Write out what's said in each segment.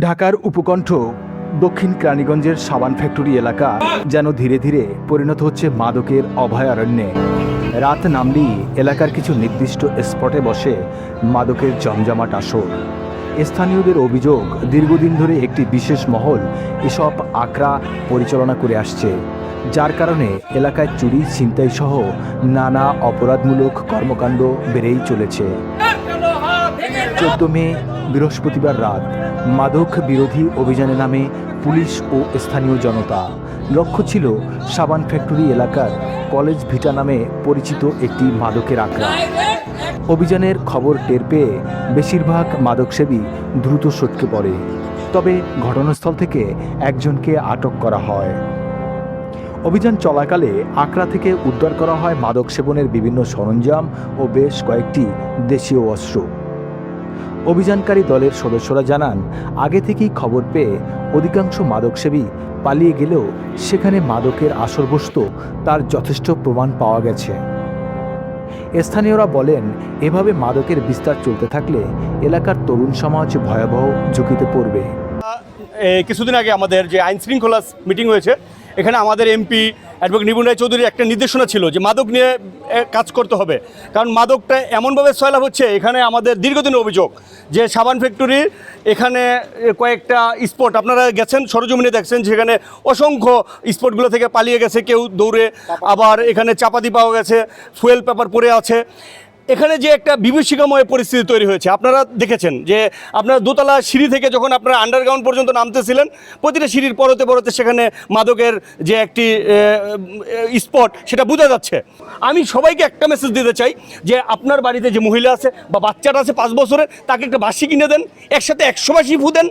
ঢাকার উপকণ্ঠ দক্ষিণ কেরানীগঞ্জের সাবান ফ্যাক্টরি এলাকা যেন ধীরে ধীরে পরিণত হচ্ছে মাদকের অভয়ারণ্যে। রাত নামলেই এলাকার কিছু নির্দিষ্ট স্পটে বসে মাদকের জমজমাট আসর। স্থানীয়দের অভিযোগ, দীর্ঘদিন ধরে একটি বিশেষ মহল এসব আখড়া পরিচালনা করে আসছে, যার কারণে এলাকায় চুরি, ছিনতাই সহ নানা অপরাধমূলক কর্মকাণ্ড বেড়েই চলেছে। 14 মে বৃহস্পতিবার রাত মাদক বিরোধী অভিযানের নামে পুলিশ ও স্থানীয় জনতা। লক্ষ্য ছিল সাবান ফ্যাক্টরি এলাকার কলেজ ভিটা নামে পরিচিত একটি মাদকের আখড়া। অভিযানের খবর টের পেয়ে বেশিরভাগ মাদকসেবী দ্রুত সটকে পড়ে, তবে ঘটনাস্থল থেকে একজনকে আটক করা হয়। অভিযান চলাকালে আখড়া থেকে উদ্ধার করা হয় মাদক সেবনের বিভিন্ন সরঞ্জাম ও বেশ কয়েকটি দেশীয় অস্ত্র। অভিযানকারী দলের সদস্যরা জানান, আগে থেকেই খবর পেয়ে অধিকাংশ মাদকসেবী পালিয়ে গেলেও সেখানে মাদকের আসর বসত তার যথেষ্ট প্রমাণ পাওয়া গেছে। স্থানীয়রা বলেন, এভাবে মাদকের বিস্তার চলতে থাকলে এলাকার তরুণ সমাজ ভয়াবহ ঝুঁকিতে পড়বে। কিছুদিন আগে আমাদের যে আইন শৃঙ্খলা মিটিং হয়েছে, এখানে আমাদের এমপি অ্যাডভোকেট নিপুণ রায় চৌধুরীর একটা নির্দেশনা ছিল যে মাদক নিয়ে কাজ করতে হবে, কারণ মাদকটা এমনভাবে সয়লাভ হচ্ছে। এখানে আমাদের দীর্ঘদিনের অভিযোগ যে সাবান ফ্যাক্টরির এখানে কয়েকটা স্পট আপনারা গেছেন, সরজমিনে দেখছেন, যেখানে অসংখ্য স্পটগুলো থেকে পালিয়ে গেছে কেউ দৌড়ে, আবার এখানে চাপাতি পাওয়া গেছে, ফুয়েল পেপার পড়ে আছে। এখানে যে একটা বিভীষিকাময় পরিস্থিতি তৈরি হয়েছে, আপনারা দেখেছেন যে আপনারা দোতলা সিঁড়ি থেকে যখন আপনারা আন্ডারগ্রাউন্ড পর্যন্ত নামতেছিলেন, প্রতিটা সিঁড়ির পরতে পরতে সেখানে মাদকের যে একটি স্পট সেটা বোঝা যাচ্ছে। আমি সবাইকে একটা মেসেজ দিতে চাই যে আপনার বাড়িতে যে মহিলা আছে বা বাচ্চাটা আছে 5 বছরের, তাকে একটা বাঁশি কিনে দেন, একসাথে 100 বাঁশি ফু দেন,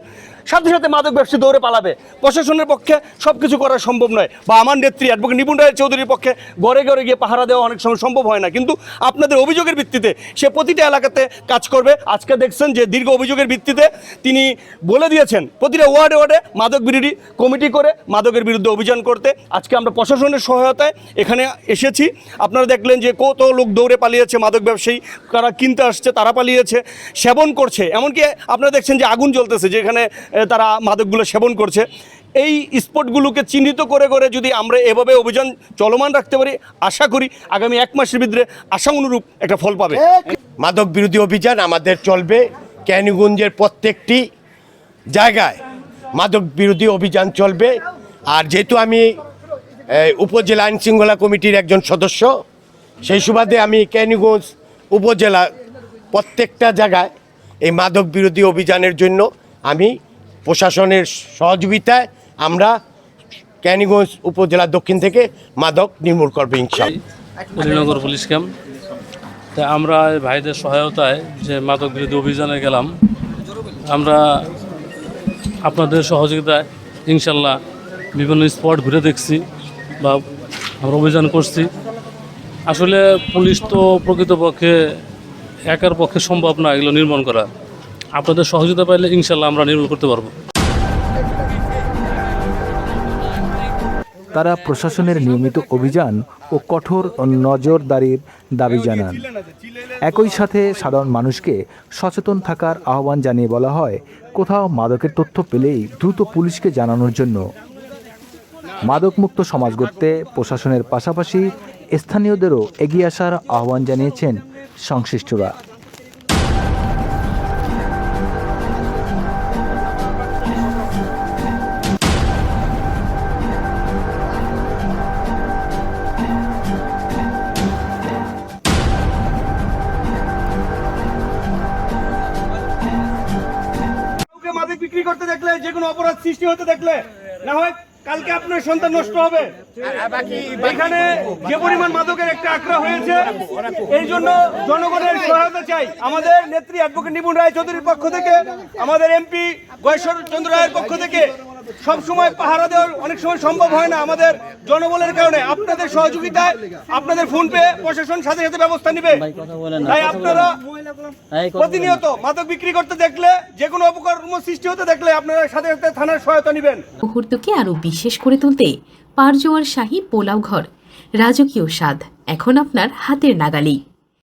সাথে সাথে মাদক ব্যবসা দৌড়ে পালাবে। প্রশাসনের পক্ষে সব কিছু করা সম্ভব নয়, বা আমার নেত্রী অ্যাডভোকেট নিপুণ রায় চৌধুরীর পক্ষে ঘরে ঘরে গিয়ে পাহারা দেওয়া অনেক সময় সম্ভব হয় না, কিন্তু আপনাদের অভিযোগের ভিত্তিতে সে প্রতিটা এলাকাতে কাজ করবে। আজকে দেখছেন যে দীর্ঘ অভিযোগের ভিত্তিতে তিনি বলে দিয়েছেন প্রতিটা ওয়ার্ডে ওয়ার্ডে মাদক বিরোধী কমিটি করে মাদকের বিরুদ্ধে অভিযান করতে। আজকে আমরা প্রশাসনের সহায়তায় এখানে এসেছি। আপনারা দেখলেন যে কত লোক দৌড়ে পালিয়েছে, মাদক ব্যবসায়ী যারা কিনতে আসছে তারা পালিয়েছে, সেবন করছে। এমনকি আপনারা দেখছেন যে আগুন জ্বলতেছে, যেখানে তারা মাদকগুলো সেবন করছে। এই স্পটগুলোকে চিহ্নিত করে করে যদি আমরা এভাবে অভিযান চলমান রাখতে পারি, আশা করি আগামী 1 মাসের ভিতরে আশা অনুরূপ একটা ফল পাবে। মাদক বিরোধী অভিযান আমাদের চলবে, কেরানীগঞ্জের প্রত্যেকটি জায়গায় মাদক বিরোধী অভিযান চলবে। আর যেহেতু আমি উপজেলা আইন শৃঙ্খলা কমিটির একজন সদস্য, সেই সুবাদে আমি কেরানীগঞ্জ উপজেলা প্রত্যেকটা জায়গায় এই মাদক বিরোধী অভিযানের জন্য আমি প্রশাসনের সহযোগিতায় আমরা কেরানীগঞ্জ উপজেলা দক্ষিণ থেকে মাদক নির্মূল করবো ইনশাআল্লাহ। অলিনগর পুলিশ ক্যাম্প, তাই আমরা ভাইদের সহায়তায় যে মাদক বিরোধী অভিযানে গেলাম, আমরা আপনাদের সহযোগিতায় ইনশাল্লাহ বিভিন্ন স্পট ঘুরে দেখছি বা আমরা অভিযান করছি। আসলে পুলিশ তো প্রকৃতপক্ষে একার পক্ষে সম্ভব না এগুলো নির্মাণ করা। আপনাদের সহযোগিতা পাইলে ইনশাল্লাহ আমরা নির্মূল করতে পারবো। তারা প্রশাসনের নিয়মিত অভিযান ও কঠোর নজরদারির দাবি জানান। একই সাথে সাধারণ মানুষকে সচেতন থাকার আহ্বান জানিয়ে বলা হয়, কোথাও মাদকের তথ্য পেলেই দ্রুত পুলিশকে জানানোর জন্য। মাদকমুক্ত সমাজ গড়তে প্রশাসনের পাশাপাশি স্থানীয়দেরও এগিয়ে আসার আহ্বান জানিয়েছেন সংশ্লিষ্টরা। মাদক বিক্রি করতে দেখলে, যে কোনো অপরাধ সৃষ্টি হতে দেখলে, না হয় কালকে আপনার সন্তান নষ্ট হবে। এখানে যে পরিমাণ মাদকের একটা আখড়া হয়েছে, এই জন্য জনগণের সহায়তা চাই। আমাদের নেত্রী অ্যাডভোকেট নিপুণ রায় চৌধুরীর পক্ষ থেকে, আমাদের এমপি গয়েশ্বর চন্দ্র রায়ের পক্ষ থেকে সব সময় পাহারা দেওয়ার অনেক সময় সম্ভব হয় না আমাদের জনবলের কারণে। আপনাদের সহযোগিতায়, আপনাদের ফোন পে প্রশাসন সাথে সাথে ব্যবস্থা নেবে। তাই আপনারা প্রতিনিয়ত মাদক বিক্রি করতে দেখলে, যে কোনো অপকর্ম সৃষ্টি হতে দেখলে আপনারা সাথে সাথে থানার সহায়তা নেবেন। মুহূর্তকে আরো বিশেষ করে তুলতে পারজোয়ার শাহী পোলাও ঘর, রাজকীয় স্বাদ এখন আপনার হাতের নাগালেই।